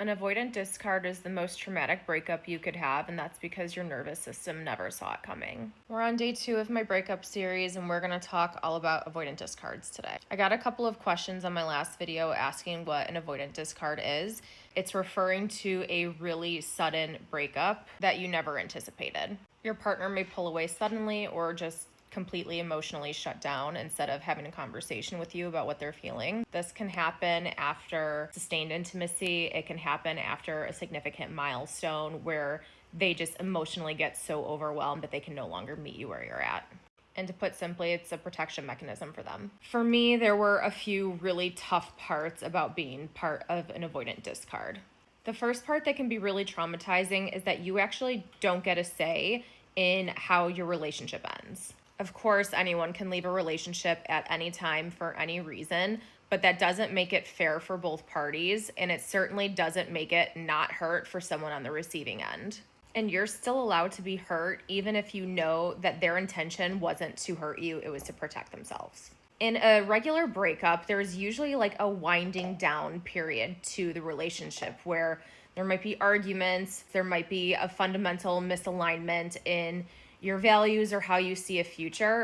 An avoidant discard is the most traumatic breakup you could have, and that's because your nervous system never saw it coming. We're on day 2 of my breakup series, and we're going to talk all about avoidant discards today. I got a couple of questions on my last video asking what an avoidant discard is. It's referring to a really sudden breakup that you never anticipated. Your partner may pull away suddenly or just completely emotionally shut down instead of having a conversation with you about what they're feeling. This can happen after sustained intimacy. It can happen after a significant milestone where they just emotionally get so overwhelmed that they can no longer meet you where you're at. And to put simply, it's a protection mechanism for them. For me, there were a few really tough parts about being part of an avoidant discard. The first part that can be really traumatizing is that you actually don't get a say in how your relationship ends. Of course, anyone can leave a relationship at any time for any reason, but that doesn't make it fair for both parties, and it certainly doesn't make it not hurt for someone on the receiving end. And you're still allowed to be hurt even if you know that their intention wasn't to hurt you, it was to protect themselves. In a regular breakup, there's usually like a winding down period to the relationship where there might be arguments, there might be a fundamental misalignment in your values or how you see a future,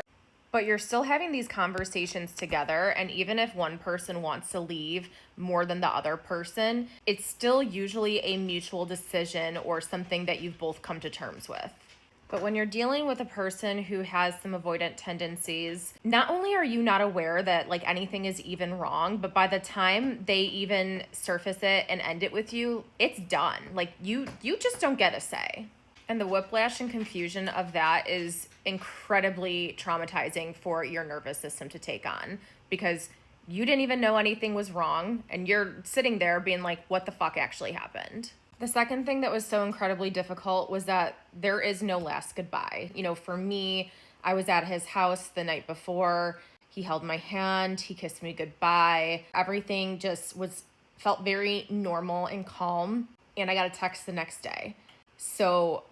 but you're still having these conversations together. And even if one person wants to leave more than the other person, it's still usually a mutual decision or something that you've both come to terms with. But when you're dealing with a person who has some avoidant tendencies, not only are you not aware that like anything is even wrong, but by the time they even surface it and end it with you, it's done. Like you just don't get a say. And the whiplash and confusion of that is incredibly traumatizing for your nervous system to take on because you didn't even know anything was wrong and you're sitting there being like, what the fuck actually happened? The second thing that was so incredibly difficult was that there is no last goodbye. You know, for me, I was at his house the night before. He held my hand, he kissed me goodbye. Everything just felt very normal and calm. And I got a text the next day. So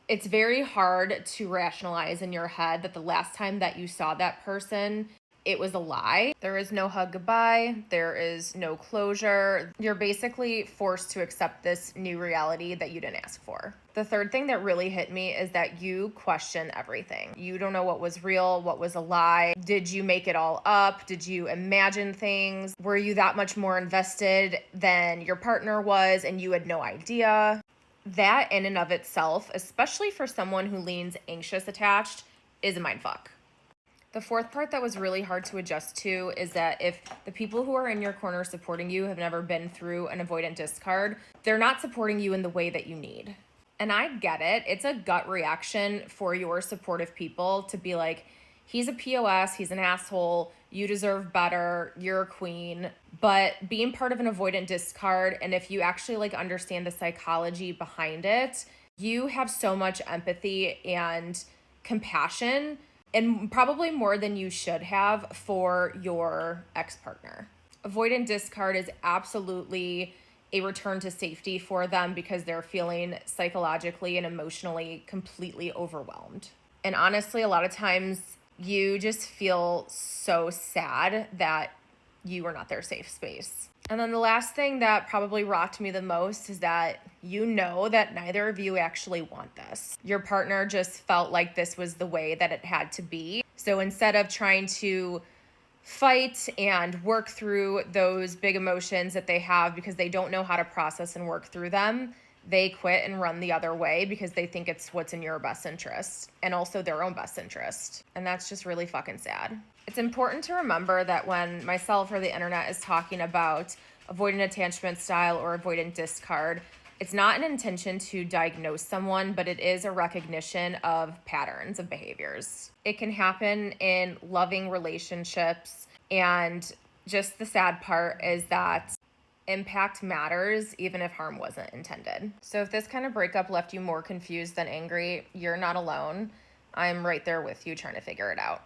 it's very hard to rationalize in your head that the last time that you saw that person, it was a lie. There is no hug goodbye. There is no closure. You're basically forced to accept this new reality that you didn't ask for. The third thing that really hit me is that you question everything. You don't know what was real, what was a lie. Did you make it all up? Did you imagine things? Were you that much more invested than your partner was and you had no idea? That in and of itself, especially for someone who leans anxious attached, is a mindfuck. The fourth part that was really hard to adjust to is that if the people who are in your corner supporting you have never been through an avoidant discard, they're not supporting you in the way that you need. And I get it. It's a gut reaction for your supportive people to be like, he's a POS, he's an asshole, you deserve better, you're a queen. But being part of an avoidant discard, and if you actually like understand the psychology behind it, you have so much empathy and compassion, and probably more than you should have for your ex-partner. Avoidant discard is absolutely a return to safety for them because they're feeling psychologically and emotionally completely overwhelmed. And honestly, a lot of times you just feel so sad that you are not their safe space. And then the last thing that probably rocked me the most is that you know that neither of you actually want this. Your partner just felt like this was the way that it had to be. So instead of trying to fight and work through those big emotions that they have because they don't know how to process and work through them, they quit and run the other way because they think it's what's in your best interest and also their own best interest. And that's just really fucking sad. It's important to remember that when myself or the internet is talking about avoidant attachment style or avoidant discard, it's not an intention to diagnose someone, but it is a recognition of patterns of behaviors. It can happen in loving relationships, and just the sad part is that impact matters even if harm wasn't intended. So if this kind of breakup left you more confused than angry, you're not alone. I'm right there with you trying to figure it out.